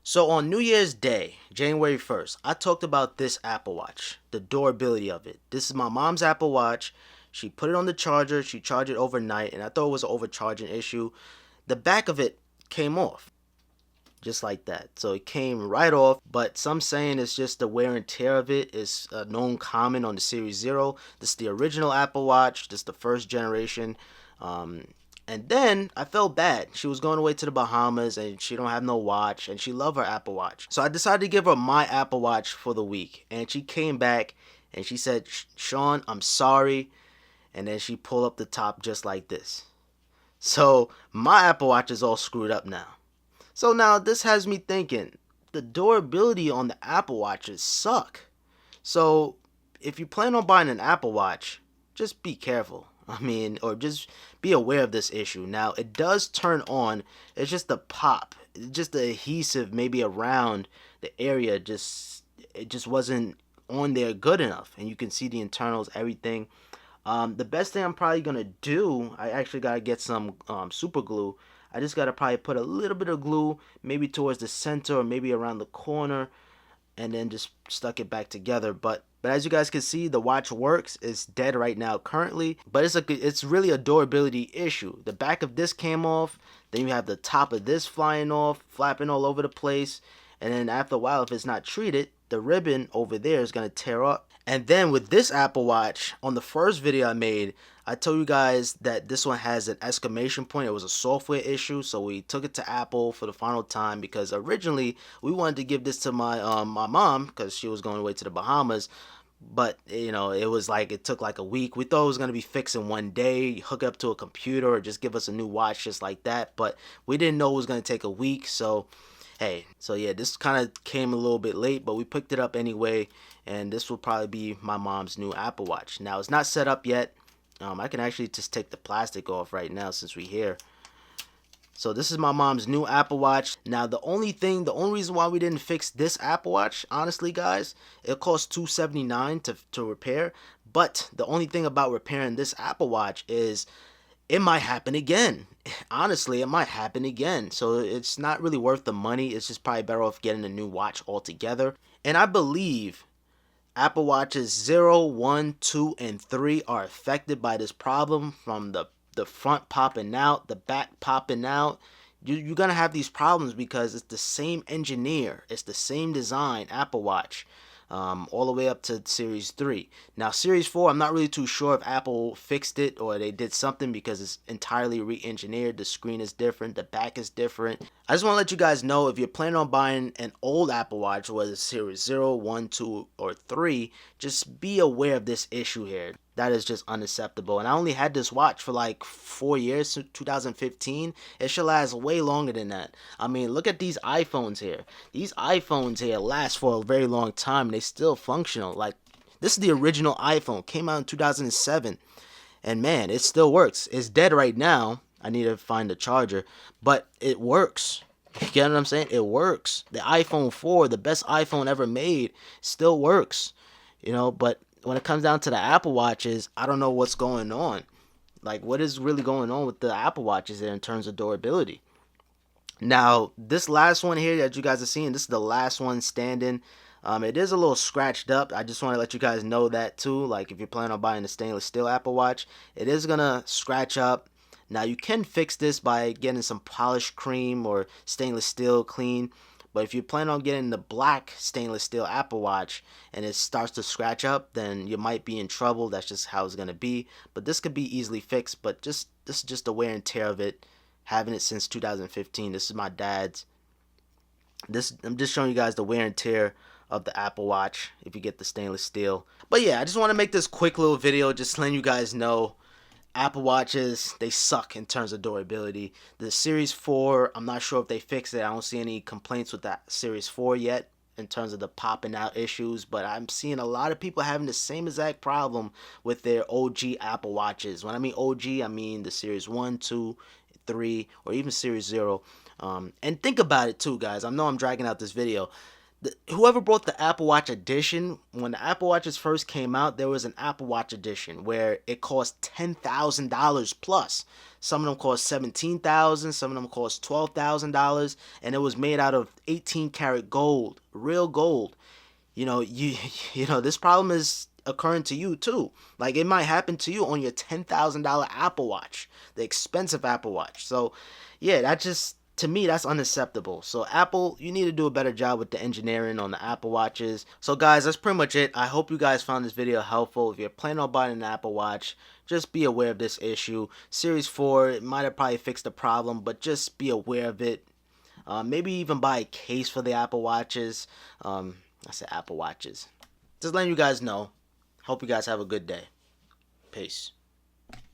So on New Year's Day, January 1st, I talked about this Apple Watch, the durability of it. This is my mom's Apple Watch. She put it on the charger, she charged it overnight, and I thought it was an overcharging issue. The back of it came off, just like that. So it came right off, but some saying it's just the wear and tear of it is a known common on the Series Zero. This is the original Apple Watch, this is the first generation. Um, and then I felt bad. She was going away to the Bahamas and she don't have no watch and she loved her Apple Watch. So I decided to give her my Apple Watch for the week. And she came back and she said, Sean, I'm sorry. And then she pulled up the top just like this. So my Apple Watch is all screwed up now. So now this has me thinking, the durability on the Apple Watches suck. So if you plan on buying an Apple Watch, just be careful. I mean, or just be aware of this issue. Now, it does turn on. It's just the pop. It's just the adhesive maybe around the area. It just wasn't on there good enough. And you can see the internals, everything. The best thing I'm probably going to do, I actually got to get some super glue. I just got to probably put a little bit of glue maybe towards the center or maybe around the corner and then just stuck it back together. But as you guys can see, the watch works. It's dead right now currently, but it's really a durability issue. The back of this came off, then you have the top of this flying off, flapping all over the place, and then after a while, if it's not treated, the ribbon over there is going to tear up. And then with this Apple Watch, on the first video I made, I told you guys that this one has an exclamation point. It was a software issue, so we took it to Apple for the final time because originally we wanted to give this to my mom because she was going away to the Bahamas. But you know, it was like it took like a week. We thought it was gonna be fixed in one day, hook up to a computer, or just give us a new watch just like that. But we didn't know it was gonna take a week. So hey, so yeah, this kind of came a little bit late, but we picked it up anyway. And this will probably be my mom's new Apple Watch. Now it's not set up yet. I can actually just take the plastic off right now since we're here. So this is my mom's new Apple Watch. Now the only reason why we didn't fix this Apple Watch, honestly guys, it costs $279 to repair. But the only thing about repairing this Apple Watch is it might happen again. Honestly, it might happen again. So it's not really worth the money. It's just probably better off getting a new watch altogether. And I believe Apple Watches 0, 1, 2, and 3 are affected by this problem, from the front popping out, the back popping out. You're going to have these problems because it's the same engineer. It's the same design, Apple Watch, all the way up to Series 3. Now, Series 4, I'm not really too sure if Apple fixed it or they did something because it's entirely re-engineered. The screen is different. The back is different. I just want to let you guys know, if you're planning on buying an old Apple Watch, whether it's Series 0, 1, 2, or 3, just be aware of this issue here. That is just unacceptable. And I only had this watch for like 4 years, 2015. It should last way longer than that. I mean, look at these iPhones here. These iPhones here last for a very long time. They still functional. Like, this is the original iPhone. Came out in 2007. And man, it still works. It's dead right now. I need to find the charger. But it works. You get what I'm saying? It works. The iPhone 4, the best iPhone ever made, still works. You know, but when it comes down to the Apple Watches, I don't know what's going on. Like, what is really going on with the Apple Watches there in terms of durability? Now, this last one here that you guys are seeing, this is the last one standing. It is a little scratched up. I just want to let you guys know that too. Like, if you're planning on buying a stainless steel Apple Watch, it is going to scratch up. Now, you can fix this by getting some polished cream or stainless steel clean. But if you plan on getting the black stainless steel Apple Watch and it starts to scratch up, then you might be in trouble. That's just how it's going to be. But this could be easily fixed. But this is just the wear and tear of it. Having it since 2015. This is my dad's. I'm just showing you guys the wear and tear of the Apple Watch if you get the stainless steel. But yeah, I just want to make this quick little video just letting you guys know Apple Watches, they suck in terms of durability. The Series 4, I'm not sure if they fixed it. I don't see any complaints with that Series 4 yet in terms of the popping out issues, but I'm seeing a lot of people having the same exact problem with their OG Apple Watches. When I mean OG, I mean the Series 1, 2, 3, or even Series 0. And think about it too, guys. I know I'm dragging out this video. Whoever brought the Apple Watch edition, when the Apple Watches first came out, there was an Apple Watch edition where it cost $10,000 plus. Some of them cost $17,000, some of them cost $12,000, and it was made out of 18 karat gold, real gold. This problem is occurring to you too. Like, it might happen to you on your $10,000 Apple Watch, the expensive Apple Watch. So yeah, that just, to me, that's unacceptable. So Apple, you need to do a better job with the engineering on the Apple Watches. So guys, that's pretty much it. I hope you guys found this video helpful. If you're planning on buying an Apple Watch, just be aware of this issue. Series 4, it might have probably fixed the problem, but just be aware of it. Maybe even buy a case for the Apple Watches. I said Apple Watches. Just letting you guys know. Hope you guys have a good day. Peace.